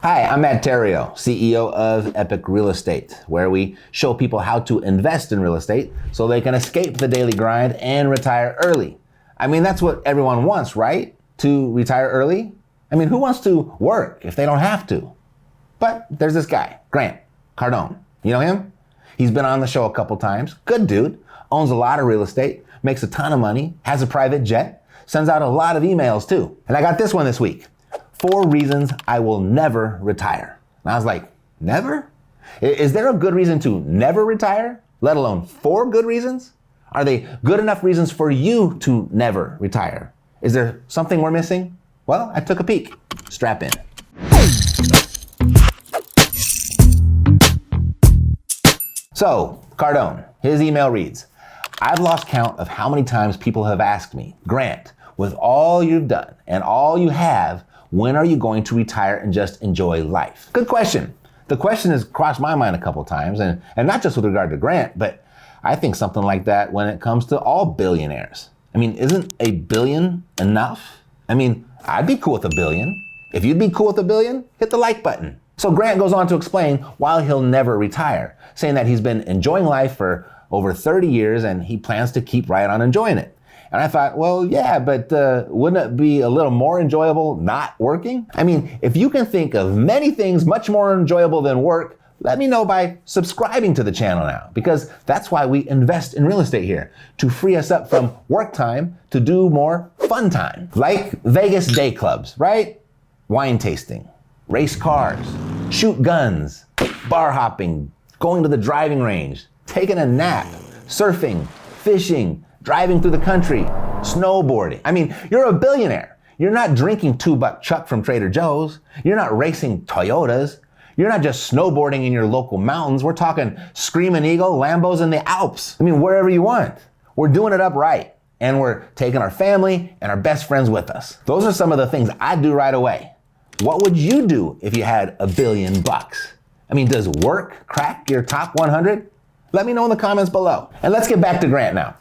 Hi, I'm Matt Theriault, CEO of Epic Real Estate, where we show people how to invest in real estate so they can escape the daily grind and retire early. I mean, that's what everyone wants, right? To retire early? I mean, who wants to work if they don't have to? But there's this guy, Grant Cardone. You know him? He's been on the show a couple times. Good dude. Owns a lot of real estate, makes a ton of money, has a private jet, sends out a lot of emails too. And I got this one this week. 4 reasons I will never retire. And I was like, never? Is there a good reason to never retire, let alone 4 good reasons? Are they good enough reasons for you to never retire? Is there something we're missing? Well, I took a peek. Strap in. So, Cardone, his email reads, I've lost count of how many times people have asked me, Grant, with all you've done and all you have, when are you going to retire and just enjoy life? Good question. The question has crossed my mind a couple times, and not just with regard to Grant, but I think something like that when it comes to all billionaires. I mean, isn't $1 billion enough? I mean, I'd be cool with $1 billion. If you'd be cool with $1 billion, hit the like button. So Grant goes on to explain why he'll never retire, saying that he's been enjoying life for over 30 years and he plans to keep right on enjoying it. And I thought, well, yeah, but wouldn't it be a little more enjoyable not working? I mean, if you can think of many things much more enjoyable than work, let me know by subscribing to the channel now, because that's why we invest in real estate here, to free us up from work time to do more fun time. Like Vegas day clubs, right? Wine tasting, race cars, shoot guns, bar hopping, going to the driving range, taking a nap, surfing, fishing, driving through the country, snowboarding. I mean, you're a billionaire. You're not drinking $2 Chuck from Trader Joe's. You're not racing Toyotas. You're not just snowboarding in your local mountains. We're talking Screaming Eagle, Lambos in the Alps. I mean, wherever you want. We're doing it up right. And we're taking our family and our best friends with us. Those are some of the things I'd do right away. What would you do if you had $1 billion? I mean, does work crack your top 100? Let me know in the comments below. And let's get back to Grant now.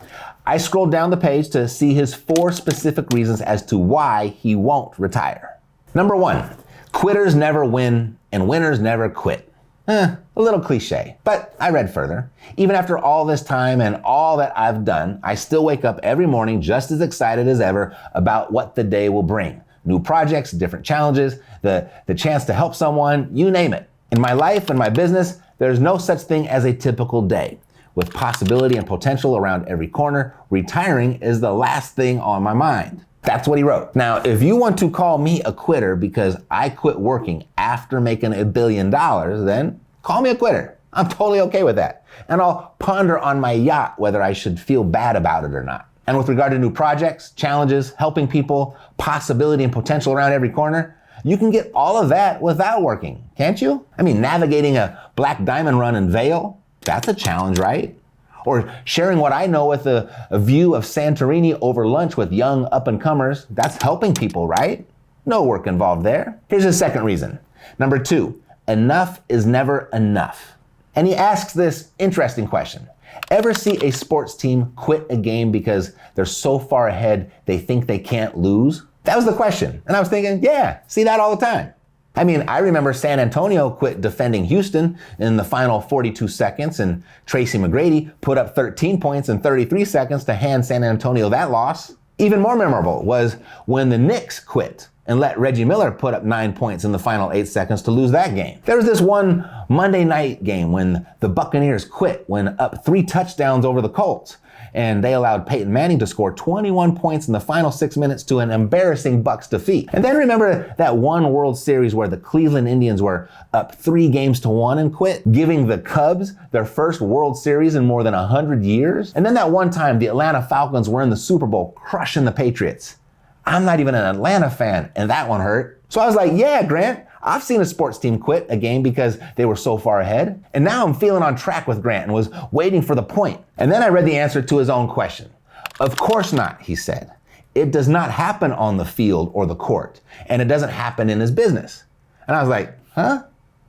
I scrolled down the page to see his 4 specific reasons as to why he won't retire. Number 1, quitters never win and winners never quit. A little cliche, but I read further. Even after all this time and all that I've done, I still wake up every morning just as excited as ever about what the day will bring. New projects, different challenges, the chance to help someone, you name it. In my life and my business, there's no such thing as a typical day. With possibility and potential around every corner, retiring is the last thing on my mind. That's what he wrote. Now, if you want to call me a quitter because I quit working after making $1 billion, then call me a quitter. I'm totally okay with that. And I'll ponder on my yacht whether I should feel bad about it or not. And with regard to new projects, challenges, helping people, possibility and potential around every corner, you can get all of that without working, can't you? I mean, navigating a black diamond run in Vail, that's a challenge, right? Or sharing what I know with a view of Santorini over lunch with young up-and-comers, that's helping people, right? No work involved there. Here's a second reason. Number 2, enough is never enough. And he asks this interesting question. Ever see a sports team quit a game because they're so far ahead they think they can't lose? That was the question. And I was thinking, yeah, see that all the time. I mean, I remember San Antonio quit defending Houston in the final 42 seconds, and Tracy McGrady put up 13 points in 33 seconds to hand San Antonio that loss. Even more memorable was when the Knicks quit and let Reggie Miller put up 9 points in the final 8 seconds to lose that game. There was this one Monday night game when the Buccaneers quit when up 3 touchdowns over the Colts, and they allowed Peyton Manning to score 21 points in the final 6 minutes to an embarrassing Bucs defeat. And then remember that one World Series where the Cleveland Indians were up 3-1 and quit, giving the Cubs their first World Series in more than 100 years? And then that one time the Atlanta Falcons were in the Super Bowl crushing the Patriots. I'm not even an Atlanta fan, and that one hurt. So I was like, yeah, Grant, I've seen a sports team quit a game because they were so far ahead. And now I'm feeling on track with Grant and was waiting for the point. And then I read the answer to his own question. Of course not, he said. It does not happen on the field or the court, and it doesn't happen in his business. And I was like, huh?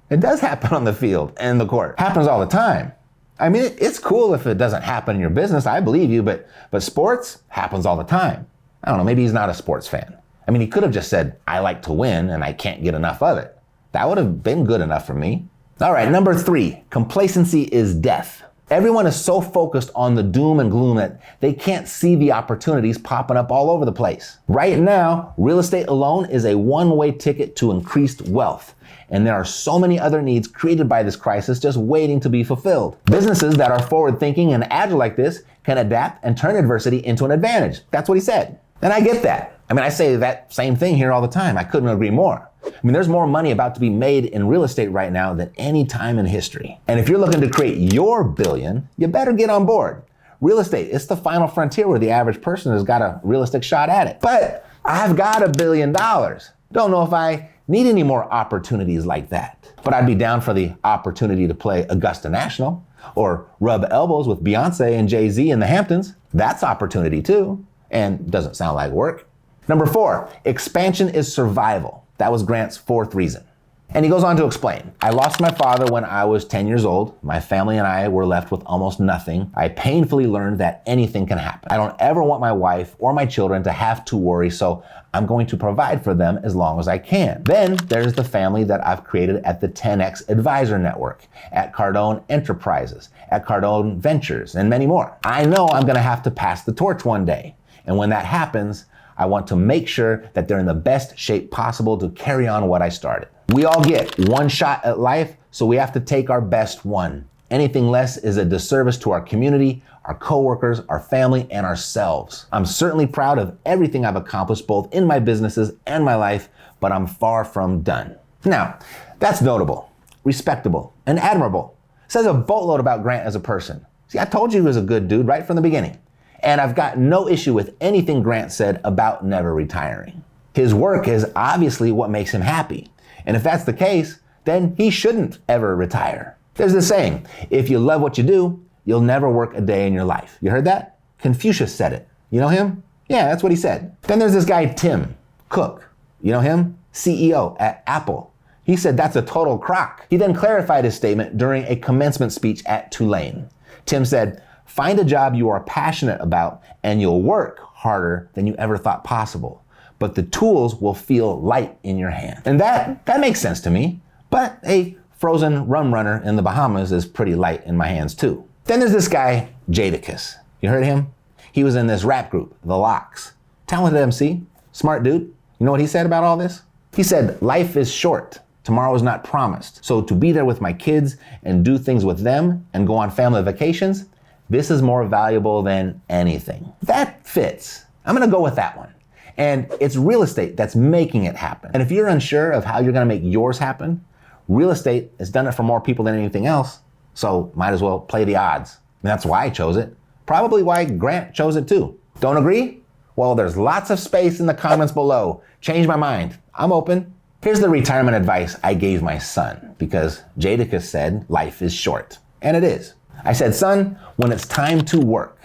It does happen on the field and the court. Happens all the time. I mean, it's cool if it doesn't happen in your business. I believe you, but sports happens all the time. I don't know, maybe he's not a sports fan. I mean, he could have just said, I like to win and I can't get enough of it. That would have been good enough for me. All right, number 3, complacency is death. Everyone is so focused on the doom and gloom that they can't see the opportunities popping up all over the place. Right now, real estate alone is a one-way ticket to increased wealth. And there are so many other needs created by this crisis just waiting to be fulfilled. Businesses that are forward-thinking and agile like this can adapt and turn adversity into an advantage. That's what he said. And I get that. I say that same thing here all the time. I couldn't agree more. There's more money about to be made in real estate right now than any time in history. And if you're looking to create your billion, you better get on board. Real estate, it's the final frontier where the average person has got a realistic shot at it. But I've got $1 billion. Don't know if I need any more opportunities like that. But I'd be down for the opportunity to play Augusta National or rub elbows with Beyonce and Jay-Z in the Hamptons. That's opportunity too, and doesn't sound like work. Number 4, expansion is survival. That was Grant's 4th reason. And he goes on to explain, I lost my father when I was 10 years old. My family and I were left with almost nothing. I painfully learned that anything can happen. I don't ever want my wife or my children to have to worry, so I'm going to provide for them as long as I can. Then there's the family that I've created at the 10X Advisor Network, at Cardone Enterprises, at Cardone Ventures, and many more. I know I'm gonna have to pass the torch one day. And when that happens, I want to make sure that they're in the best shape possible to carry on what I started. We all get one shot at life, so we have to take our best one. Anything less is a disservice to our community, our coworkers, our family, and ourselves. I'm certainly proud of everything I've accomplished both in my businesses and my life, but I'm far from done. Now, that's notable, respectable, and admirable. It says a boatload about Grant as a person. See, I told you he was a good dude right from the beginning. And I've got no issue with anything Grant said about never retiring. His work is obviously what makes him happy. And if that's the case, then he shouldn't ever retire. There's this saying, if you love what you do, you'll never work a day in your life. You heard that? Confucius said it. You know him? Yeah, that's what he said. Then there's this guy, Tim Cook. You know him? CEO at Apple. He said that's a total crock. He then clarified his statement during a commencement speech at Tulane. Tim said, find a job you are passionate about and you'll work harder than you ever thought possible. But the tools will feel light in your hand. And that makes sense to me. But a frozen rum runner in the Bahamas is pretty light in my hands too. Then there's this guy, Jadakiss. You heard of him? He was in this rap group, The Lox. Talented MC, smart dude. You know what he said about all this? He said, life is short. Tomorrow is not promised. So to be there with my kids and do things with them and go on family vacations, this is more valuable than anything. That fits. I'm gonna go with that one. And it's real estate that's making it happen. And if you're unsure of how you're gonna make yours happen, real estate has done it for more people than anything else. So might as well play the odds. And that's why I chose it. Probably why Grant chose it too. Don't agree? Well, there's lots of space in the comments below. Change my mind. I'm open. Here's the retirement advice I gave my son, because Jadakiss said life is short. And it is. I said, son, when it's time to work,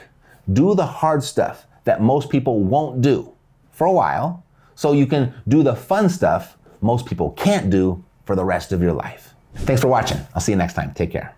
do the hard stuff that most people won't do for a while, so you can do the fun stuff most people can't do for the rest of your life. Thanks for watching. I'll see you next time. Take care.